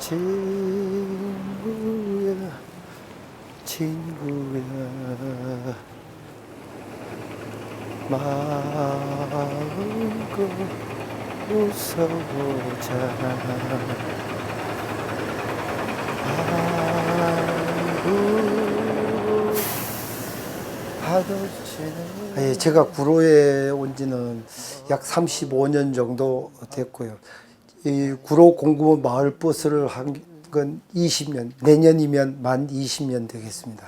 친구야 친구야 마음껏 웃어보자 예, 제가 구로에 온 지는 약 35년 정도 됐고요. 이 구로 공구원 마을버스를 한 건 20년, 내년이면 만 20년 되겠습니다.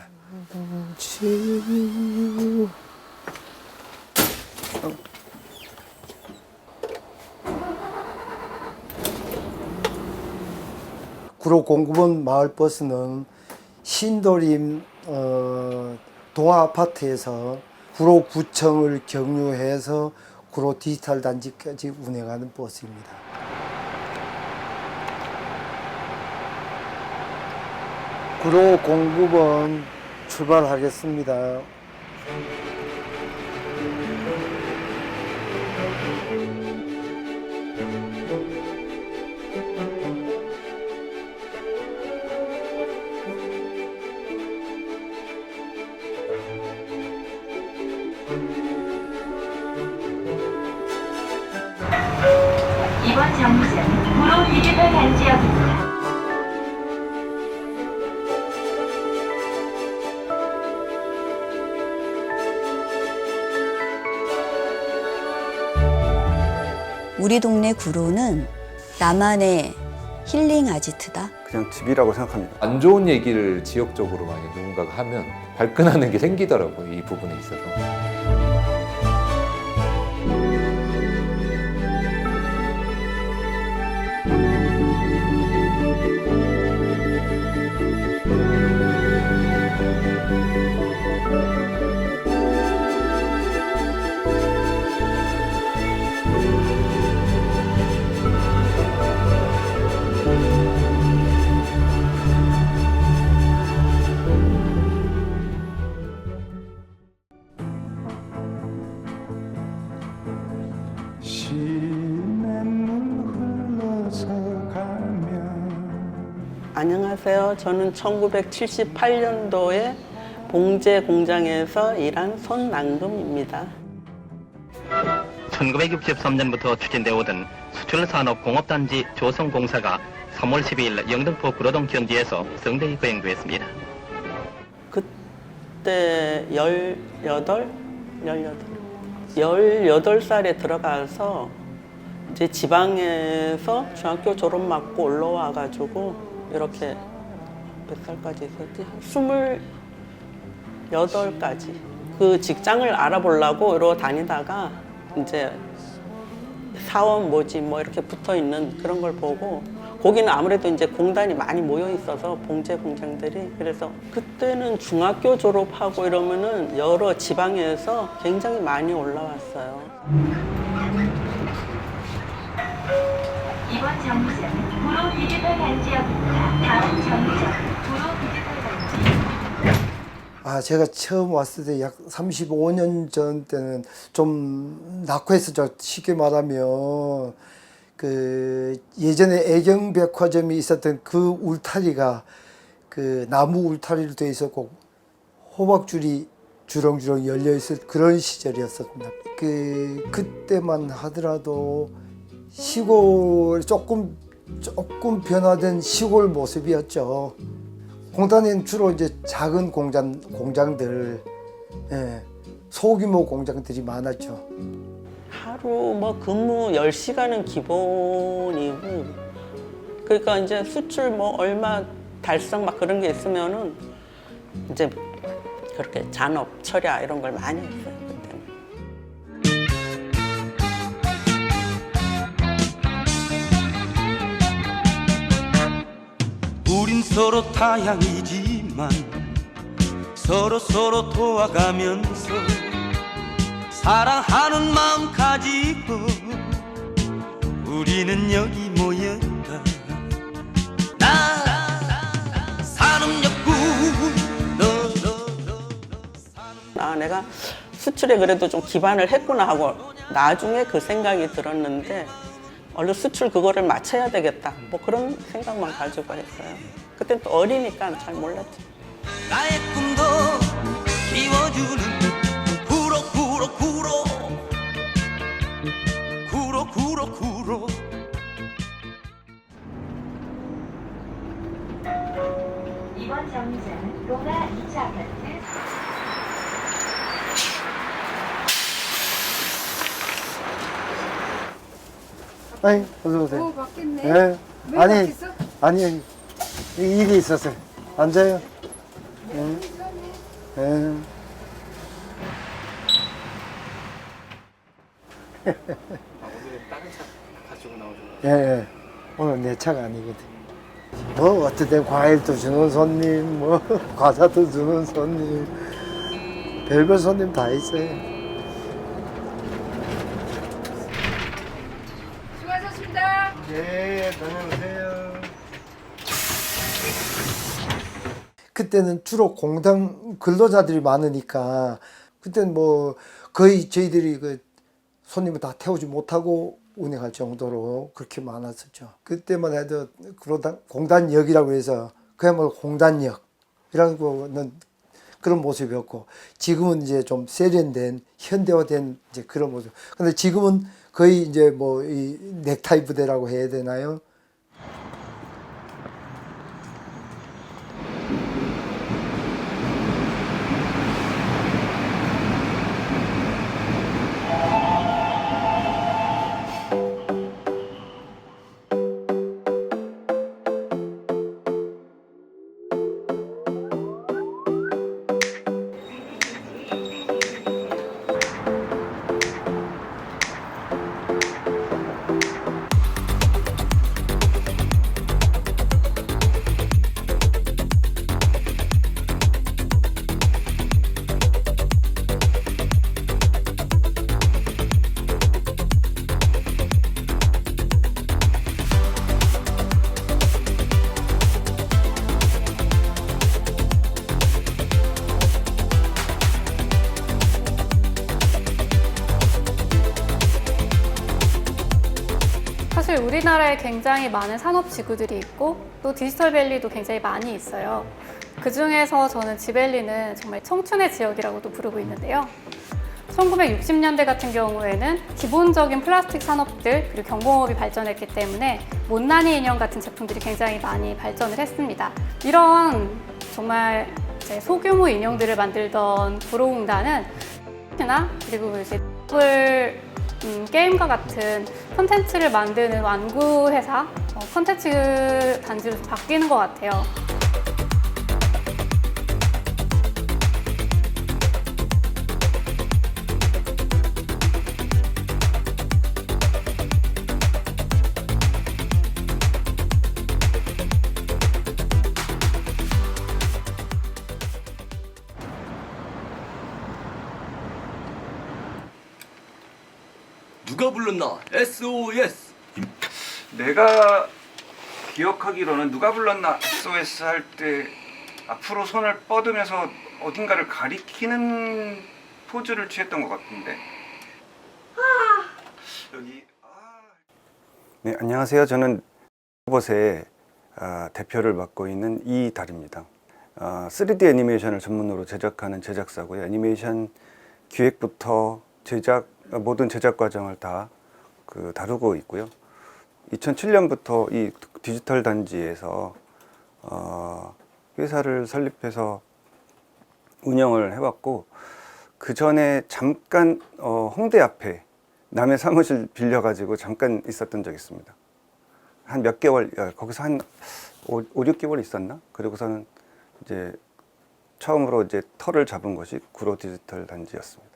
구로 공구원 마을버스는 신도림 동아아파트에서 구로구청을 경유해서 구로 디지털 단지까지 운행하는 버스입니다. 구로 공구원 출발하겠습니다. 이번 정류장은 구로 디지털 단지역입니다. 우리 동네 구로는 나만의 힐링 아지트다. 그냥 집이라고 생각합니다. 안 좋은 얘기를 지역적으로 많이 누군가가 하면 발끈하는 게 생기더라고요. 이 부분에 있어서. 안녕하세요. 저는 1978년도에 봉제 공장에서 일한 손남금입니다. 1963년부터 추진되어 오던 수출산업공업단지 조성공사가 3월 12일 영등포 구로동 경지에서 성대히 거행되었습니다. 그때 18살에 들어가서 이제 지방에서 중학교 졸업 맞고 올라와가지고 이렇게 몇 살까지 있었지? 28까지 그 직장을 알아보려고 이러고 다니다가 이제 사원 뭐지 뭐 이렇게 붙어 있는 그런 걸 보고 거기는 아무래도 이제 공단이 많이 모여 있어서 봉제 공장들이 그래서 그때는 중학교 졸업하고 이러면은 여러 지방에서 굉장히 많이 올라왔어요. 이번 정류장은 구로 디지털 단지역입니다. 다음 정류장 구로 디지털 단지. 제가 처음 왔을 때 약 35년 전 때는 좀 낙후했었죠. 쉽게 말하면 그 예전에 애경백화점이 있었던 그 울타리가 그 나무 울타리로 되어 있었고 호박줄이 주렁주렁 열려 있을 그런 시절이었습니다. 그때만 하더라도 시골 조금 변화된 시골 모습이었죠. 공단에는 주로 이제 작은 공장들, 소규모 공장들이 많았죠. 하루 뭐 근무 10시간은 기본이고 그러니까 이제 수출 뭐 얼마 달성 막 그런 게 있으면은 이제 그렇게 잔업, 철야 이런 걸 많이 했어요. 우린 서로 타향이지만 서로 도와가면서 사랑하는 마음 가지고 우리는 여기 모였다. 나 사는 욕구 내가 수출에 그래도 좀 기반을 했구나 하고 나중에 그 생각이 들었는데 얼른 수출 그거를 맞춰야 되겠다. 뭐 그런 생각만 가지고 했어요. 그때 또 어리니까 잘 몰랐죠. 나의 꿈도 키워주는 구로 이번 정류장은 로나 2차 아파트. 아니, 어서 오세요. 바뀌었네. 예. 왜 아니, 바뀌었어? 아니, 일이 있었어요. 앉아요. 예. 예. 예, 예. 오늘 내 차가 아니거든. 뭐, 어쨌든 과일도 주는 손님, 뭐, 과자도 주는 손님, 별별 손님 다 있어요. 수고하셨습니다. 예, 다녀오세요. 그때는 주로 공당 근로자들이 많으니까, 그때는 뭐, 거의 저희들이 그 손님을 다 태우지 못하고 운행할 정도로 그렇게 많았었죠. 그때만 해도 공단역이라고 해서 그야말로 공단역이라고는 그런 모습이었고, 지금은 이제 좀 세련된 현대화된 이제 그런 모습. 근데 지금은 거의 이제 뭐 이 넥타이 부대라고 해야 되나요? 사실 우리나라에 굉장히 많은 산업지구들이 있고 또 디지털밸리도 굉장히 많이 있어요. 그중에서 저는 지밸리는 정말 청춘의 지역이라고도 부르고 있는데요. 1960년대 같은 경우에는 기본적인 플라스틱 산업들 그리고 경공업이 발전했기 때문에 못난이 인형 같은 제품들이 굉장히 많이 발전을 했습니다. 이런 정말 이제 소규모 인형들을 만들던 구로공단은 그리고 이제 게임과 같은 콘텐츠를 만드는 완구 회사, 콘텐츠 단지로 바뀌는 것 같아요. 누가 불렀나? SOS. 내가 기억하기로는 누가 불렀나 SOS 할 때 앞으로 손을 뻗으면서 어딘가를 가리키는 포즈를 취했던 것 같은데. 여기. 네, 안녕하세요. 저는 로봇의 대표를 맡고 있는 이달입니다. 3D 애니메이션을 전문으로 제작하는 제작사고요. 애니메이션 기획부터 제작, 모든 제작 과정을 다 다루고 있고요. 2007년부터 이 디지털 단지에서 회사를 설립해서 운영을 해왔고, 그 전에 잠깐 홍대 앞에 남의 사무실 빌려가지고 잠깐 있었던 적이 있습니다. 한 몇 개월, 거기서 한 5, 6개월 있었나? 그리고서는 이제 처음으로 이제 터를 잡은 것이 구로 디지털 단지였습니다.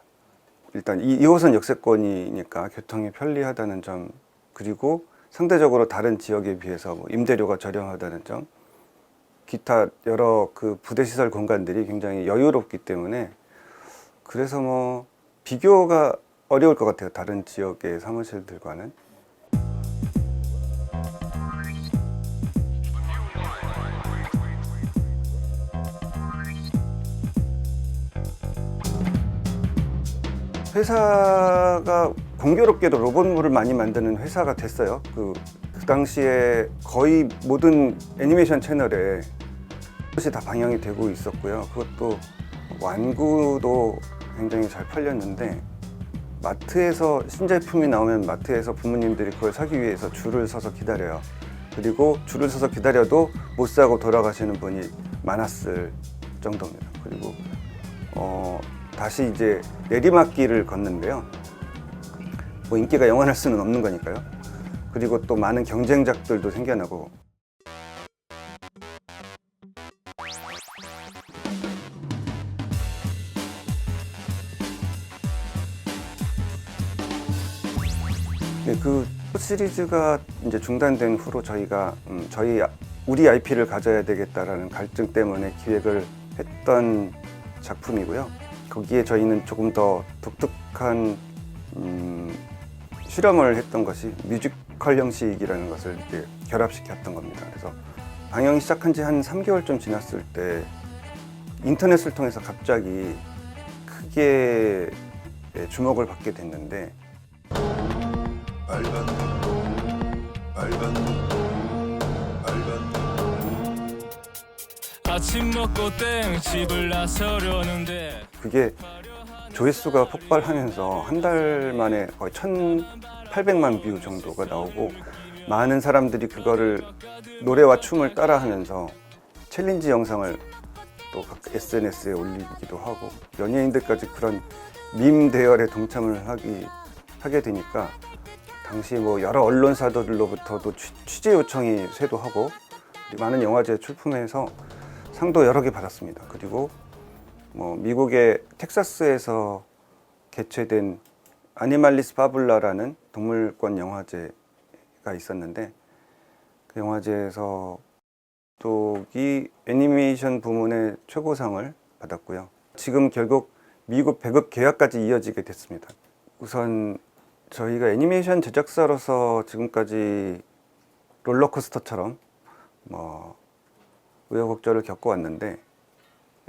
일단 2호선 역세권이니까 교통이 편리하다는 점, 그리고 상대적으로 다른 지역에 비해서 뭐 임대료가 저렴하다는 점, 기타 여러 그 부대시설 공간들이 굉장히 여유롭기 때문에, 그래서 뭐 비교가 어려울 것 같아요. 다른 지역의 사무실들과는. 회사가 공교롭게도 로봇물을 많이 만드는 회사가 됐어요. 그 당시에 거의 모든 애니메이션 채널에 그것이 다 방영이 되고 있었고요. 그것도 완구도 굉장히 잘 팔렸는데, 마트에서 신제품이 나오면 마트에서 부모님들이 그걸 사기 위해서 줄을 서서 기다려요. 그리고 줄을 서서 기다려도 못 사고 돌아가시는 분이 많았을 정도입니다. 그리고 다시 이제 내리막길을 걷는데요. 뭐 인기가 영원할 수는 없는 거니까요. 그리고 또 많은 경쟁작들도 생겨나고. 네, 그 시리즈가 이제 중단된 후로 저희가 우리 IP를 가져야 되겠다라는 갈증 때문에 기획을 했던 작품이고요. 거기에 저희는 조금 더 독특한 실험을 했던 것이 뮤지컬 형식이라는 것을 이렇게 결합시켰던 겁니다. 그래서 방영이 시작한 지 한 3개월쯤 지났을 때 인터넷을 통해서 갑자기 크게 주목을 받게 됐는데, 아침 먹고 땡 집을 나서려는데 그게 조회수가 폭발하면서 한 달 만에 거의 1,800만 뷰 정도가 나오고, 많은 사람들이 그거를 노래와 춤을 따라하면서 챌린지 영상을 또 각 SNS에 올리기도 하고, 연예인들까지 그런 밈 대열에 동참을 하게 되니까 당시 뭐 여러 언론사들로부터도 취재 요청이 쇄도하고, 많은 영화제에 출품해서 상도 여러 개 받았습니다. 그리고 뭐 미국의 텍사스에서 개최된 아니말리스 파블라라는 동물권 영화제가 있었는데, 그 영화제에서 이 애니메이션 부문의 최고상을 받았고요. 지금 결국 미국 배급 계약까지 이어지게 됐습니다. 우선 저희가 애니메이션 제작사로서 지금까지 롤러코스터처럼 뭐 우여곡절을 겪어왔는데,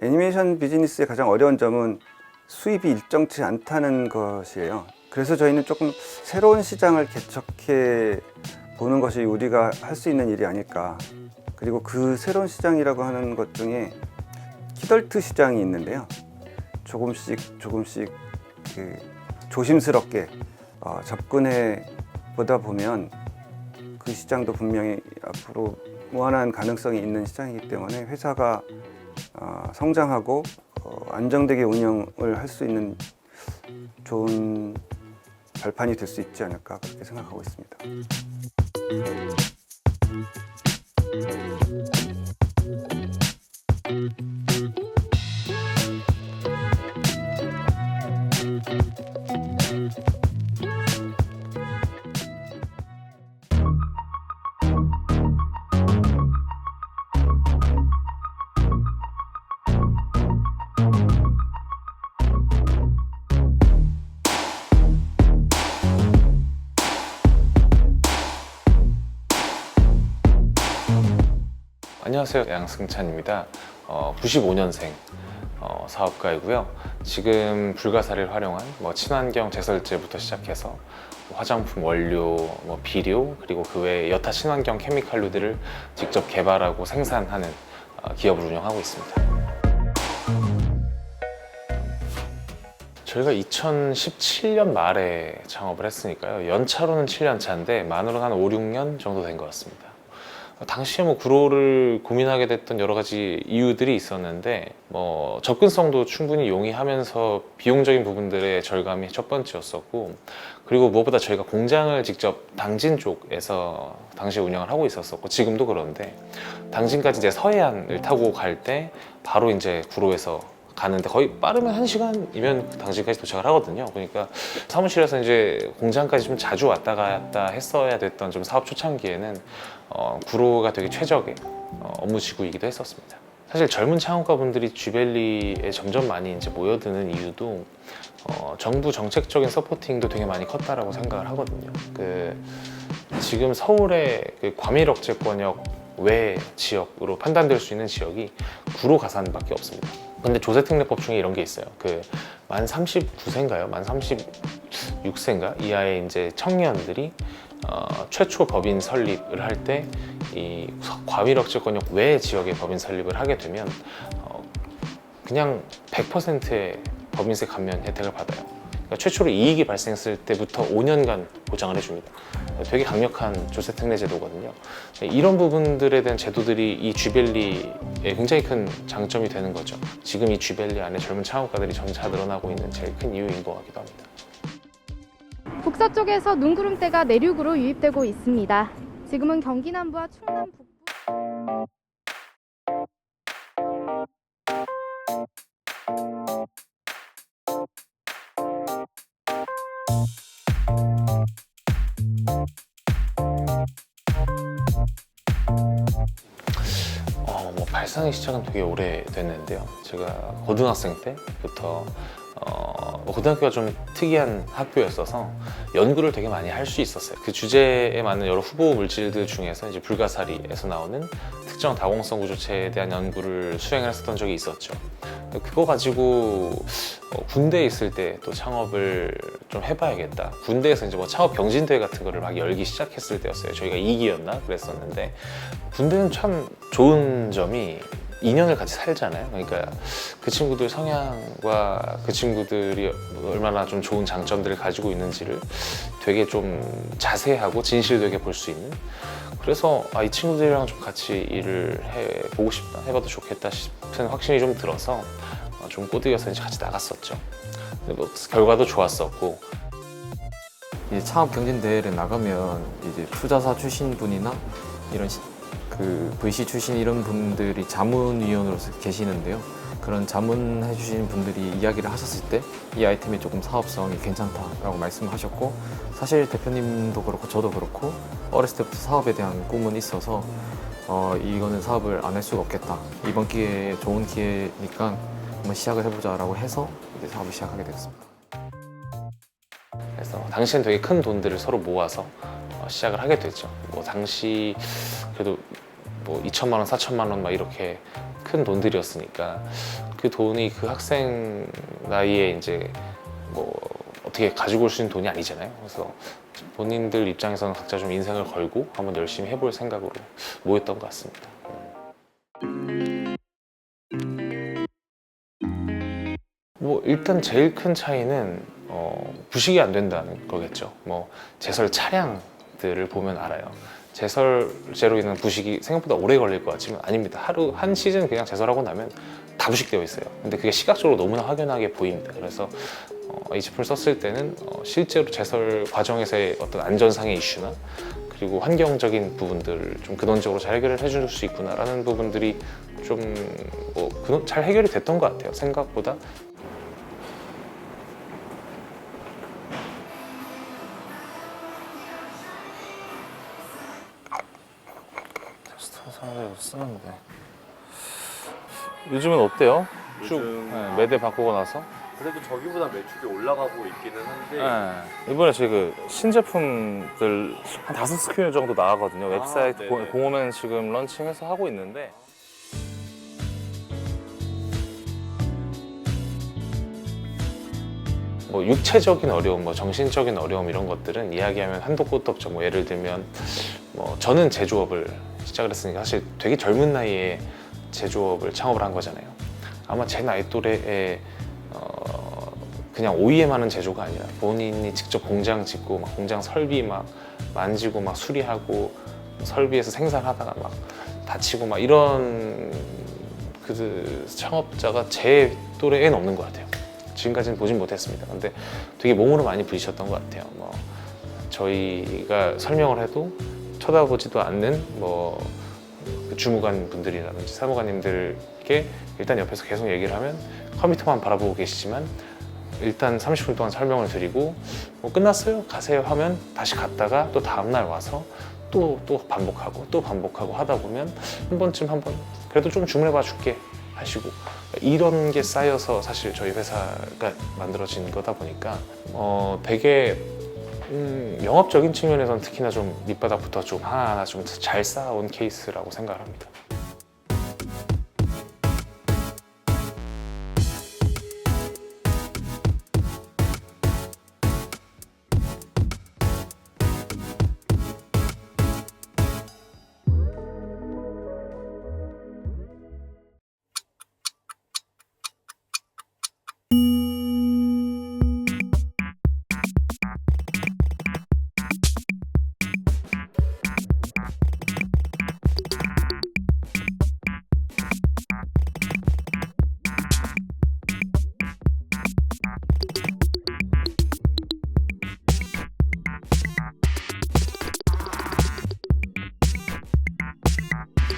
애니메이션 비즈니스의 가장 어려운 점은 수입이 일정치 않다는 것이에요. 그래서 저희는 조금 새로운 시장을 개척해 보는 것이 우리가 할 수 있는 일이 아닐까. 그리고 그 새로운 시장이라고 하는 것 중에 키덜트 시장이 있는데요. 조금씩 조심스럽게 접근해 보다 보면 그 시장도 분명히 앞으로 무한한 가능성이 있는 시장이기 때문에 회사가 성장하고 안정되게 운영을 할 수 있는 좋은 발판이 될 수 있지 않을까, 그렇게 생각하고 있습니다. 안녕하세요, 양승찬입니다. 95년생 사업가이고요. 지금 불가사리를 활용한 친환경 제설제부터 시작해서 화장품 원료, 비료, 그리고 그 외에 여타 친환경 케미칼류들을 직접 개발하고 생산하는 기업을 운영하고 있습니다. 저희가 2017년 말에 창업을 했으니까요. 연차로는 7년 차인데 만으로는 한 5, 6년 정도 된 것 같습니다. 당시에 구로를 고민하게 됐던 여러 가지 이유들이 있었는데, 접근성도 충분히 용이하면서 비용적인 부분들의 절감이 첫 번째였었고, 그리고 무엇보다 저희가 공장을 직접 당진 쪽에서 당시에 운영을 하고 있었었고, 지금도 그런데 당진까지 이제 서해안을 타고 갈 때 바로 이제 구로에서 가는데 거의 빠르면 1시간이면 당진까지 도착을 하거든요. 그러니까 사무실에서 이제 공장까지 좀 자주 왔다 갔다 했어야 됐던 좀 사업 초창기에는 구로가 되게 최적의 업무 지구이기도 했었습니다. 사실 젊은 창업가분들이 쥐밸리에 점점 많이 이제 모여드는 이유도 정부 정책적인 서포팅도 되게 많이 컸다라고 생각을 하거든요. 지금 서울의 과밀억제권역 외 지역으로 판단될 수 있는 지역이 구로 가산밖에 없습니다. 근데 조세특례법 중에 이런 게 있어요. 그 만 39세인가요? 만 36세인가 이하의 이제 청년들이 최초 법인 설립을 할 때 이 과밀억제권역 외 지역의 법인 설립을 하게 되면 그냥 100%의 법인세 감면 혜택을 받아요. 그러니까 최초로 이익이 발생했을 때부터 5년간 보장을 해줍니다. 되게 강력한 조세특례 제도거든요. 이런 부분들에 대한 제도들이 이 쥐밸리에 굉장히 큰 장점이 되는 거죠. 지금 이 쥐밸리 안에 젊은 창업가들이 점차 늘어나고 있는 제일 큰 이유인 것 같기도 합니다. 북서쪽에서 눈구름대가 내륙으로 유입되고 있습니다. 지금은 경기 남부와 충남 북부 뭐 발상의 시작은 되게 오래됐는데요. 제가 고등학생 때부터 고등학교가 좀 특이한 학교였어서 연구를 되게 많이 할 수 있었어요. 그 주제에 맞는 여러 후보 물질들 중에서 이제 불가사리에서 나오는 특정 다공성 구조체에 대한 연구를 수행을 했었던 적이 있었죠. 그거 가지고 군대에 있을 때 또 창업을 좀 해봐야겠다. 군대에서 이제 뭐 창업 경진대회 같은 거를 막 열기 시작했을 때였어요. 저희가 2기였나 그랬었는데, 군대는 참 좋은 점이 2년을 같이 살잖아요. 그러니까 그 친구들 성향과 그 친구들이 얼마나 좀 좋은 장점들을 가지고 있는지를 되게 좀 자세하고 진실되게 볼 수 있는, 그래서 이 친구들이랑 좀 같이 일을 해보고 싶다, 해봐도 좋겠다 싶은 확신이 좀 들어서 좀 꼬드겨서 이제 같이 나갔었죠. 뭐 결과도 좋았었고. 이제 창업 경진 대회를 나가면 이제 투자사 출신 분이나 이런 그 VC 출신 이런 분들이 자문위원으로서 계시는데요. 그런 자문해 주신 분들이 이야기를 하셨을 때 이 아이템이 조금 사업성이 괜찮다라고 말씀하셨고, 사실 대표님도 그렇고 저도 그렇고 어렸을 때부터 사업에 대한 꿈은 있어서 이거는 사업을 안 할 수가 없겠다, 이번 기회에 좋은 기회니까 한번 시작을 해보자라고 해서 이제 사업을 시작하게 됐습니다. 그래서 당시엔 되게 큰 돈들을 서로 모아서 시작을 하게 됐죠. 뭐 당시 그래도 뭐 2천만 원, 4천만 원 막 이렇게 큰 돈들이었으니까 그 돈이 그 학생 나이에 이제 뭐 어떻게 가지고 올 수 있는 돈이 아니잖아요. 그래서 본인들 입장에서는 각자 좀 인생을 걸고 한번 열심히 해볼 생각으로 모였던 것 같습니다. 뭐 일단 제일 큰 차이는 부식이 안 된다는 거겠죠. 뭐 제설 차량들을 보면 알아요. 제설제로 인한 부식이 생각보다 오래 걸릴 것 같지만 아닙니다. 하루 한 시즌 그냥 제설하고 나면 다 부식되어 있어요. 근데 그게 시각적으로 너무나 확연하게 보입니다. 그래서 이 제품을 썼을 때는 실제로 제설 과정에서의 어떤 안전상의 이슈나 그리고 환경적인 부분들을 좀 근원적으로 잘 해결을 해줄 수 있구나라는 부분들이 좀 잘 해결이 됐던 것 같아요. 생각보다. 쓰는데 요즘은 어때요? 쭉 매대 바꾸고 나서? 그래도 저기보다 매출이 올라가고 있기는 한데 이번에 저희 그 신제품들 한 5스큐 정도 나가거든요. 웹사이트 네네. 공홈엔 지금 런칭해서 하고 있는데, 뭐 육체적인 어려움, 뭐 정신적인 어려움 이런 것들은 이야기하면 한도 끝도 없죠. 뭐 예를 들면 뭐 저는 제조업을 시작을 했으니까 사실 되게 젊은 나이에 제조업을 창업을 한 거잖아요. 아마 제 나이 또래에 그냥 OEM 하는 제조가 아니라 본인이 직접 공장 짓고 막 공장 설비 막 만지고 막 수리하고 설비에서 생산하다가 막 다치고 막 이런 그 창업자가 제 또래에는 없는 것 같아요. 지금까지는 보진 못했습니다. 근데 되게 몸으로 많이 부딪혔던 것 같아요. 뭐 저희가 설명을 해도 쳐다보지도 않는 뭐 주무관 분들이라든지 사무관님들께 일단 옆에서 계속 얘기를 하면 컴퓨터만 바라보고 계시지만 일단 30분 동안 설명을 드리고 뭐 끝났어요? 가세요 하면 다시 갔다가 또 다음날 와서 또 반복하고 하다 보면 한 번쯤 그래도 좀 주문해 봐 줄게 하시고, 이런 게 쌓여서 사실 저희 회사가 만들어진 거다 보니까 되게 영업적인 측면에서는 특히나 좀 밑바닥부터 좀 하나하나 좀 잘 쌓아온 케이스라고 생각합니다.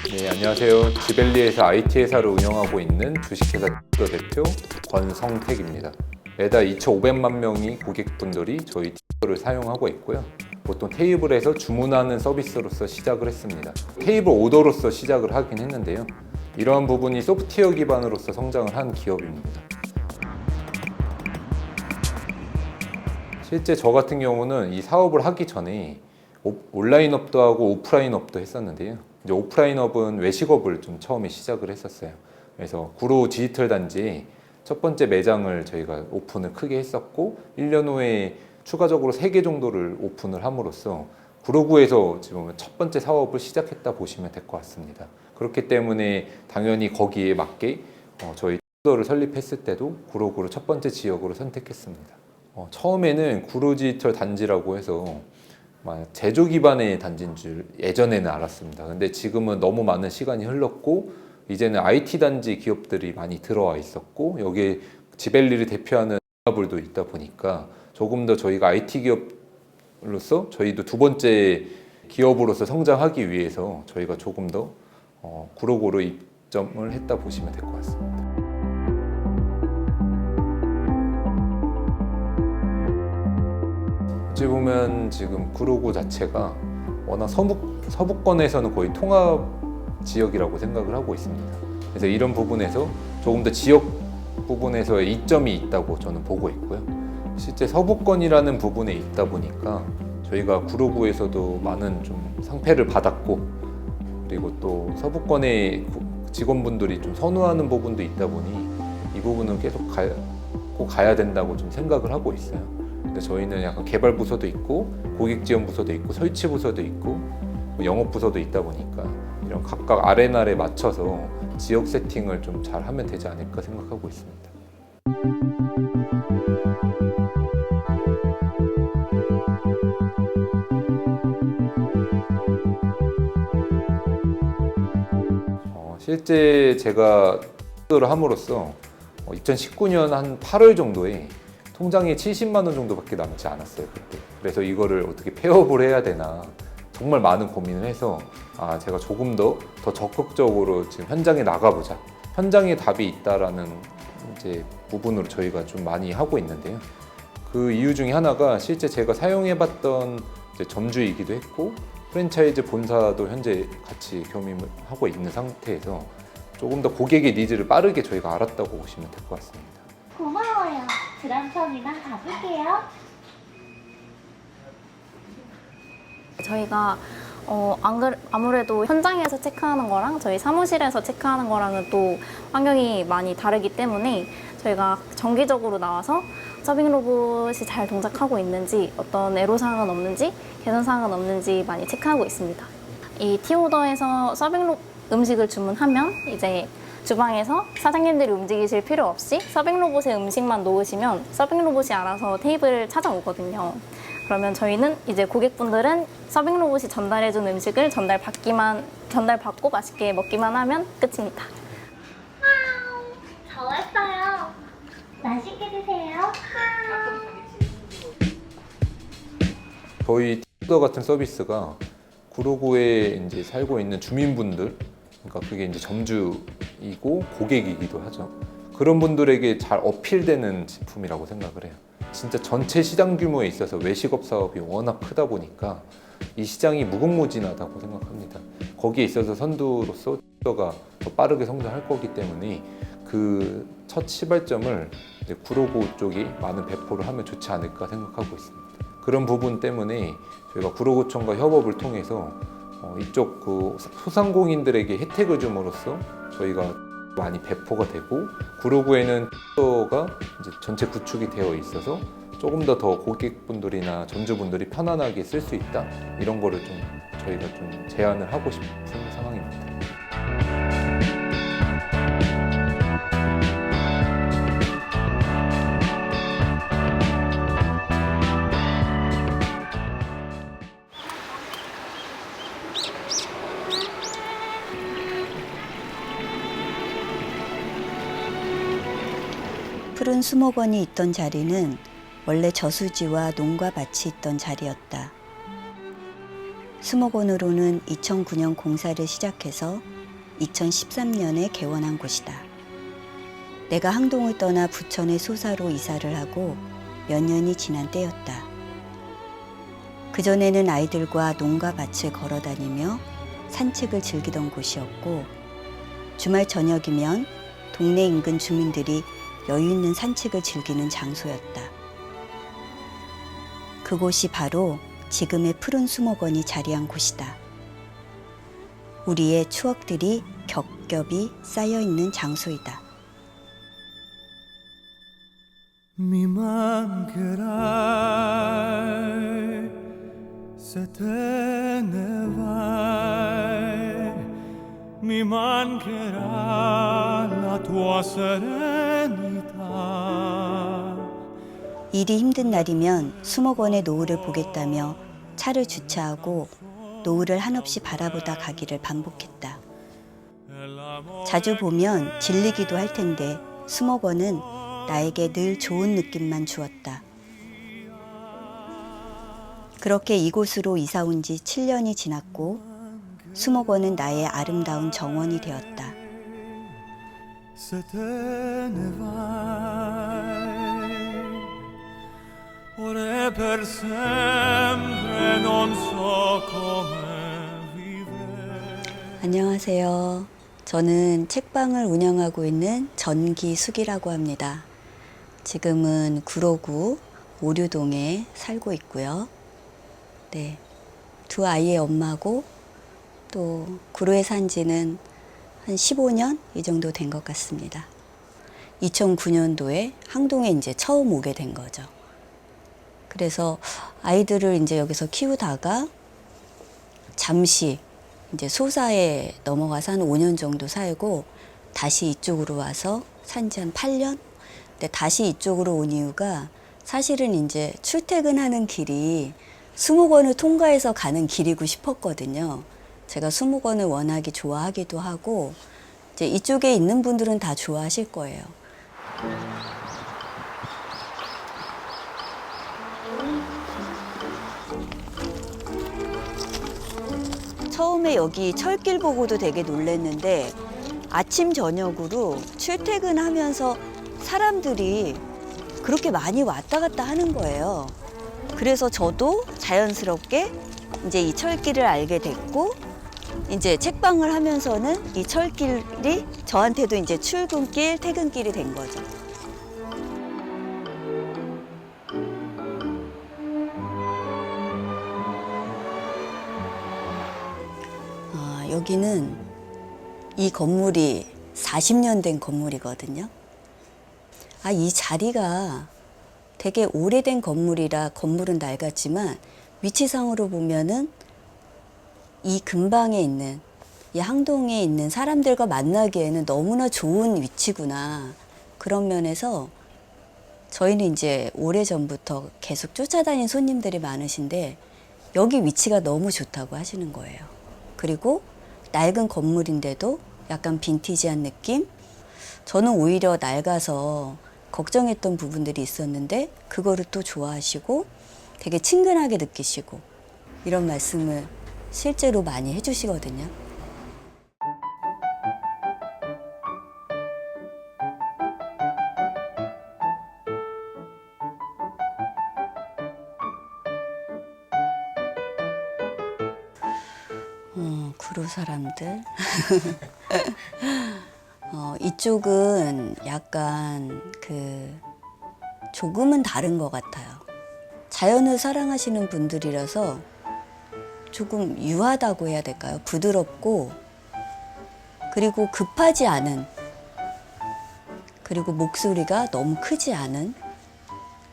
네, 안녕하세요. 지벨리에서 IT 회사를 운영하고 있는 주식회사 대표 권성택입니다. 매달 2,500만 명의 고객분들이 저희 를 사용하고 있고요. 보통 테이블에서 주문하는 서비스로서 시작을 했습니다. 테이블 오더로서 시작을 하긴 했는데요. 이러한 부분이 소프트웨어 기반으로서 성장을 한 기업입니다. 실제 저 같은 경우는 이 사업을 하기 전에 온라인업도 하고 오프라인업도 했었는데요. 이제 오프라인업은 외식업을 좀 처음에 시작을 했었어요. 그래서 구로 디지털 단지에 첫 번째 매장을 저희가 오픈을 크게 했었고 1년 후에 추가적으로 3개 정도를 오픈을 함으로써 구로구에서 지금 첫 번째 사업을 시작했다 보시면 될 것 같습니다. 그렇기 때문에 당연히 거기에 맞게 저희 를 설립했을 때도 구로구를 첫 번째 지역으로 선택했습니다. 처음에는 구로 디지털 단지라고 해서 제조 기반의 단지인 줄 예전에는 알았습니다. 근데 지금은 너무 많은 시간이 흘렀고 이제는 IT 단지 기업들이 많이 들어와 있었고 여기에 지벨리를 대표하는 기업들도 있다 보니까 조금 더 저희가 IT 기업으로서 저희도 두 번째 기업으로서 성장하기 위해서 저희가 조금 더 구로구로 입점을 했다 보시면 될 것 같습니다. 어찌 보면 지금 구로구 자체가 워낙 서부권에서는 거의 통합 지역이라고 생각을 하고 있습니다. 그래서 이런 부분에서 조금 더 지역 부분에서의 이점이 있다고 저는 보고 있고요. 실제 서부권이라는 부분에 있다 보니까 저희가 구로구에서도 많은 좀 상패를 받았고 그리고 또 서부권의 직원분들이 좀 선호하는 부분도 있다 보니 이 부분은 계속 꼭 가야 된다고 좀 생각을 하고 있어요. 근데 저희는 약간 개발 부서도 있고 고객 지원 부서도 있고 설치 부서도 있고 영업 부서도 있다 보니까 이런 각각 아레나에 맞춰서 지역 세팅을 좀 잘 하면 되지 않을까 생각하고 있습니다. 실제 제가 를 함으로써 2019년 한 8월 정도에 통장에 70만 원 정도밖에 남지 않았어요 그때. 그래서 이거를 어떻게 폐업을 해야 되나 정말 많은 고민을 해서 제가 조금 더 적극적으로 지금 현장에 나가보자. 현장에 답이 있다라는 이제 부분으로 저희가 좀 많이 하고 있는데요. 그 이유 중에 하나가 실제 제가 사용해봤던 이제 점주이기도 했고 프랜차이즈 본사도 현재 같이 겸임을 하고 있는 상태에서 조금 더 고객의 니즈를 빠르게 저희가 알았다고 보시면 될 것 같습니다. 고마워요. 그럼 전 이만 가볼게요. 저희가 아무래도 현장에서 체크하는 거랑 저희 사무실에서 체크하는 거랑은 또 환경이 많이 다르기 때문에 저희가 정기적으로 나와서 서빙 로봇이 잘 동작하고 있는지 어떤 애로사항은 없는지 개선사항은 없는지 많이 체크하고 있습니다. 이 티오더에서 서빙 음식을 주문하면 이제 주방에서 사장님들이 움직이실 필요 없이 서빙 로봇에 음식만 놓으시면 서빙 로봇이 알아서 테이블을 찾아오거든요. 그러면 저희는 이제 고객분들은 서빙 로봇이 전달해준 음식을 전달받고 맛있게 먹기만 하면 끝입니다. 저 왔어요. 맛있게 드세요. 저희 티오더 같은 서비스가 구로구에 이제 살고 있는 주민분들, 그러니까 그게 이제 점주이고 고객이기도 하죠. 그런 분들에게 잘 어필되는 제품이라고 생각을 해요. 진짜 전체 시장 규모에 있어서 외식업 사업이 워낙 크다 보니까 이 시장이 무궁무진하다고 생각합니다. 거기에 있어서 선두로서 티오더가 더 빠르게 성장할 거기 때문에 그 첫 시발점을 이제 구로구 쪽이 많은 배포를 하면 좋지 않을까 생각하고 있습니다. 그런 부분 때문에 저희가 구로구청과 협업을 통해서 이쪽 그 소상공인들에게 혜택을 줌으로써 저희가 많이 배포가 되고 구로구에는 티오더가 이제 전체 구축이 되어 있어서 조금 더 고객분들이나 점주분들이 편안하게 쓸 수 있다 이런 거를 좀 저희가 좀 제안을 하고 싶은 상황입니다. 푸른 수목원이 있던 자리는 원래 저수지와 농가 밭이 있던 자리였다. 수목원으로는 2009년 공사를 시작해서 2013년에 개원한 곳이다. 내가 항동을 떠나 부천의 소사로 이사를 하고 몇 년이 지난 때였다. 그전에는 아이들과 농가 밭을 걸어 다니며 산책을 즐기던 곳이었고 주말 저녁이면 동네 인근 주민들이 여유 있는 산책을 즐기는 장소였다. 그곳이 바로 지금의 푸른 수목원이 자리한 곳이다. 우리의 추억들이 겹겹이 쌓여있는 장소이다. Mi mancherai se te ne vai, mi mancherà la tua serenità. 일이 힘든 날이면 수목원의 노을을 보겠다며 차를 주차하고 노을을 한없이 바라보다 가기를 반복했다. 자주 보면 질리기도 할 텐데 수목원은 나에게 늘 좋은 느낌만 주었다. 그렇게 이곳으로 이사 온 지 7년이 지났고 수목원은 나의 아름다운 정원이 되었다. 안녕하세요. 저는 책방을 운영하고 있는 전기숙이라고 합니다. 지금은 구로구 오류동에 살고 있고요. 네, 두 아이의 엄마고 또 구로에 산 지는 한 15년 이 정도 된 것 같습니다. 2009년도에 항동에 이제 처음 오게 된 거죠. 그래서 아이들을 이제 여기서 키우다가 잠시 이제 소사에 넘어가서 한 5년 정도 살고 다시 이쪽으로 와서 산지 한 8년? 근데 다시 이쪽으로 온 이유가 사실은 이제 출퇴근하는 길이 수목원을 통과해서 가는 길이고 싶었거든요. 제가 수목원을 워낙에 좋아하기도 하고 이제 이쪽에 있는 분들은 다 좋아하실 거예요. 처음에 여기 철길 보고도 되게 놀랐는데 아침 저녁으로 출퇴근하면서 사람들이 그렇게 많이 왔다 갔다 하는 거예요. 그래서 저도 자연스럽게 이제 이 철길을 알게 됐고 이제 책방을 하면서는 이 철길이 저한테도 이제 출근길, 퇴근길이 된 거죠. 여기는 이 건물이 40년 된 건물이거든요. 이 자리가 되게 오래된 건물이라 건물은 낡았지만 위치상으로 보면은 이 근방에 있는 이 항동에 있는 사람들과 만나기에는 너무나 좋은 위치구나. 그런 면에서 저희는 이제 오래전부터 계속 쫓아다닌 손님들이 많으신데 여기 위치가 너무 좋다고 하시는 거예요. 그리고 낡은 건물인데도 약간 빈티지한 느낌? 저는 오히려 낡아서 걱정했던 부분들이 있었는데 그거를 또 좋아하시고 되게 친근하게 느끼시고 이런 말씀을 실제로 많이 해주시거든요. 구로 사람들. 이쪽은 약간 조금은 다른 것 같아요. 자연을 사랑하시는 분들이라서 조금 유하다고 해야 될까요? 부드럽고 그리고 급하지 않은 그리고 목소리가 너무 크지 않은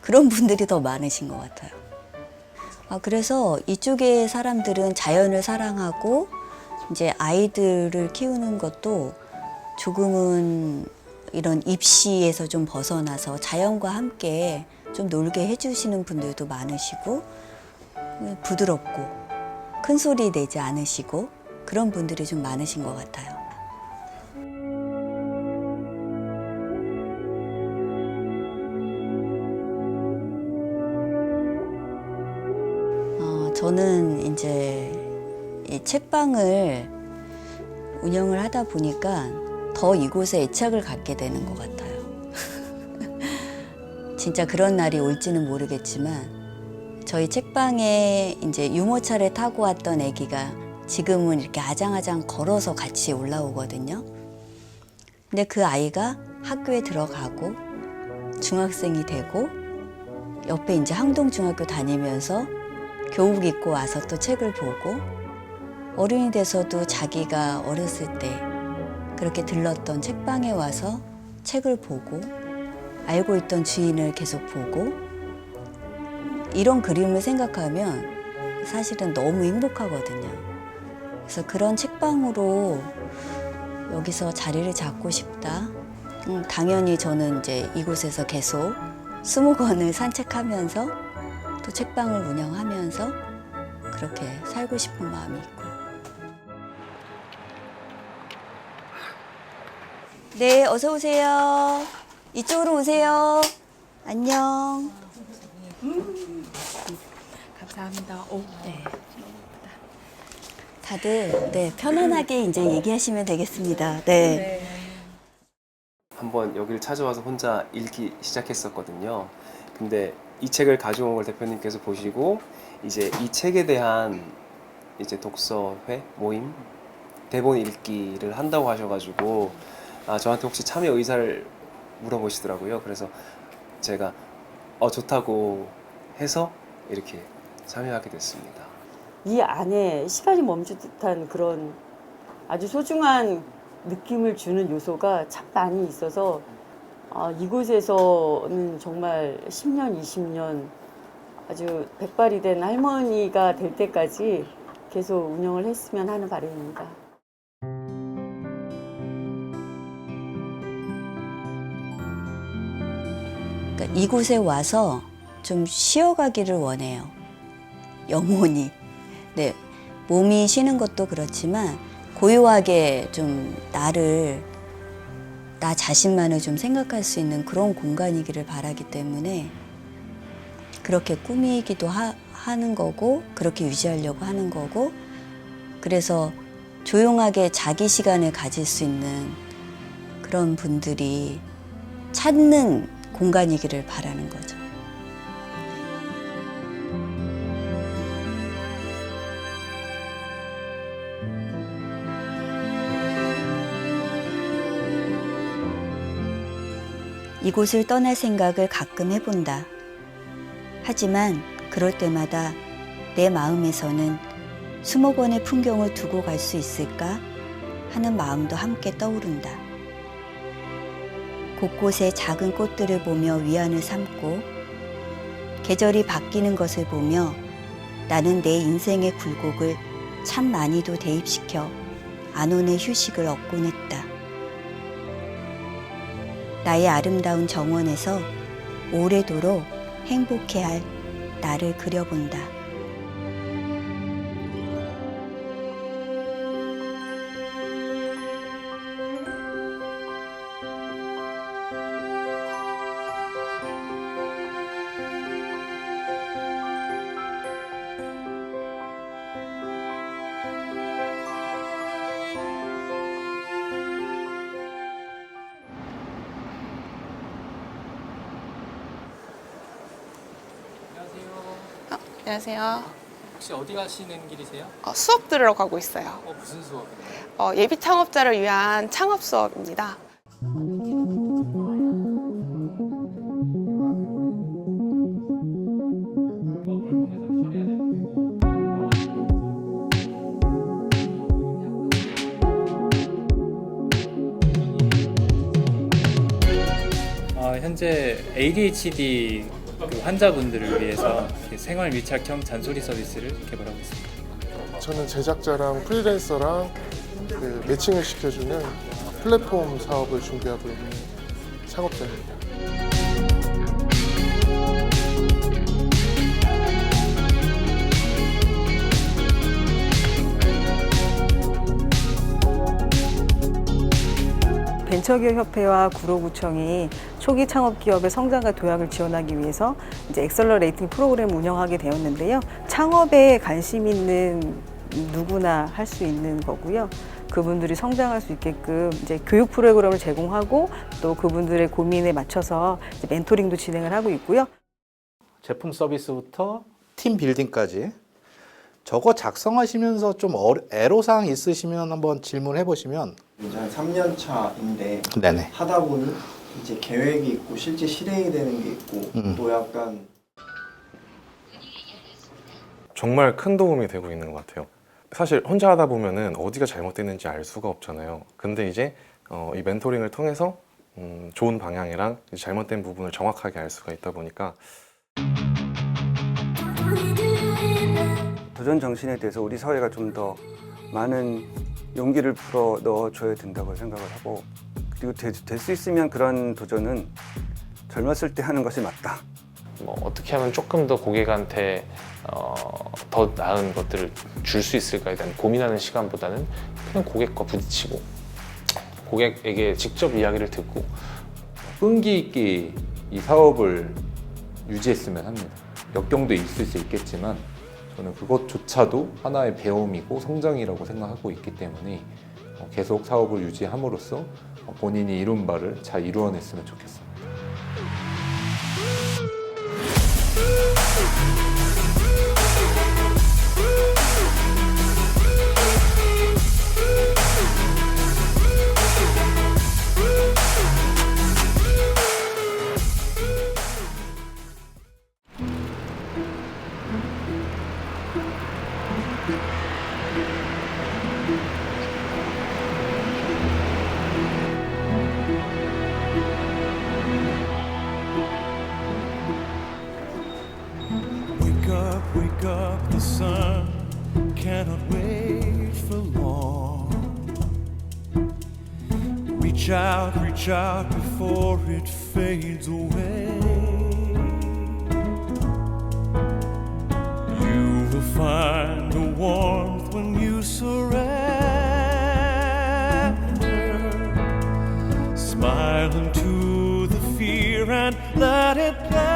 그런 분들이 더 많으신 것 같아요. 그래서 이쪽의 사람들은 자연을 사랑하고 이제 아이들을 키우는 것도 조금은 이런 입시에서 좀 벗어나서 자연과 함께 좀 놀게 해주시는 분들도 많으시고 부드럽고 큰 소리 내지 않으시고 그런 분들이 좀 많으신 것 같아요. 저는 이제 이 책방을 운영을 하다 보니까 더 이곳에 애착을 갖게 되는 것 같아요. 진짜 그런 날이 올지는 모르겠지만 저희 책방에 이제 유모차를 타고 왔던 아기가 지금은 이렇게 아장아장 걸어서 같이 올라오거든요. 근데 그 아이가 학교에 들어가고 중학생이 되고 옆에 이제 항동중학교 다니면서 교복 입고 와서 또 책을 보고 어른이 돼서도 자기가 어렸을 때 그렇게 들렀던 책방에 와서 책을 보고 알고 있던 주인을 계속 보고 이런 그림을 생각하면 사실은 너무 행복하거든요. 그래서 그런 책방으로 여기서 자리를 잡고 싶다. 당연히 저는 이제 이곳에서 계속 20권을 산책하면서 또 책방을 운영하면서 그렇게 살고 싶은 마음이 있고. 네, 어서 오세요. 이쪽으로 오세요. 안녕. 감사합니다. 네. 다들 네, 편안하게 이제 얘기하시면 되겠습니다. 네. 한번 여기를 찾아와서 혼자 읽기 시작했었거든요. 근데 이 책을 가져온 걸 대표님께서 보시고 이제 이 책에 대한 이제 독서회 모임 대본 읽기를 한다고 하셔가지고 저한테 혹시 참여 의사를 물어보시더라고요. 그래서 제가 좋다고 해서 이렇게 참여하게 됐습니다. 이 안에 시간이 멈춘 듯한 그런 아주 소중한 느낌을 주는 요소가 참 많이 있어서 이곳에서는 정말 10년, 20년 아주 백발이 된 할머니가 될 때까지 계속 운영을 했으면 하는 바람입니다. 그러니까 이곳에 와서 좀 쉬어가기를 원해요. 영혼이. 네, 몸이 쉬는 것도 그렇지만 고요하게 좀 나 자신만을 좀 생각할 수 있는 그런 공간이기를 바라기 때문에 그렇게 꾸미기도 하는 거고 그렇게 유지하려고 하는 거고 그래서 조용하게 자기 시간을 가질 수 있는 그런 분들이 찾는 공간이기를 바라는 거죠. 이곳을 떠날 생각을 가끔 해본다. 하지만 그럴 때마다 내 마음에서는 20권의 풍경을 두고 갈 수 있을까 하는 마음도 함께 떠오른다. 곳곳에 작은 꽃들을 보며 위안을 삼고 계절이 바뀌는 것을 보며 나는 내 인생의 굴곡을 참 많이도 대입시켜 안온의 휴식을 얻곤 했다. 나의 아름다운 정원에서 오래도록 행복해할 나를 그려본다. 안녕하세요. 혹시 어디 가시는 길이세요? 수업 들으러 가고 있어요. 무슨 수업이요? 예비 창업자를 위한 창업 수업입니다. 현재 ADHD 환자분들을 위해서 생활 밀착형 잔소리 서비스를 개발하고 있습니다. 저는 제작자랑 프리랜서랑 매칭을 시켜주는 플랫폼 사업을 준비하고 있는 창업자입니다. 벤처기업협회와 구로구청이 초기 창업기업의 성장과 도약을 지원하기 위해서 이제 엑셀러레이팅 프로그램을 운영하게 되었는데요. 창업에 관심 있는 누구나 할 수 있는 거고요. 그분들이 성장할 수 있게끔 이제 교육 프로그램을 제공하고 또 그분들의 고민에 맞춰서 이제 멘토링도 진행을 하고 있고요. 제품 서비스부터 팀 빌딩까지 저거 작성하시면서 좀 애로사항 있으시면 한번 질문해 보시면. 이제 한 3년 차인데 네네. 하다 보니 이제 계획이 있고 실제 실행이 되는 게 있고 또 약간 정말 큰 도움이 되고 있는 것 같아요. 사실 혼자 하다 보면은 어디가 잘못됐는지 알 수가 없잖아요. 근데 이제 이 멘토링을 통해서 좋은 방향이랑 잘못된 부분을 정확하게 알 수가 있다 보니까 도전 정신에 대해서 우리 사회가 좀 더 많은 용기를 불어 넣어줘야 된다고 생각을 하고, 그리고 될 수 있으면 그런 도전은 젊었을 때 하는 것이 맞다. 뭐 어떻게 하면 조금 더 고객한테 더 나은 것들을 줄 수 있을까에 대한 고민하는 시간보다는 그냥 고객과 부딪히고 고객에게 직접 이야기를 듣고 끈기 있게 이 사업을 유지했으면 합니다. 역경도 있을 수 있겠지만 저는 그것조차도 하나의 배움이고 성장이라고 생각하고 있기 때문에 계속 사업을 유지함으로써 본인이 이룬 바를 잘 이루어냈으면 좋겠습니다. Wake up, the sun cannot wait for long. Reach out before it fades away. You will find a warmth when you surrender. Smile into the fear and let it pass.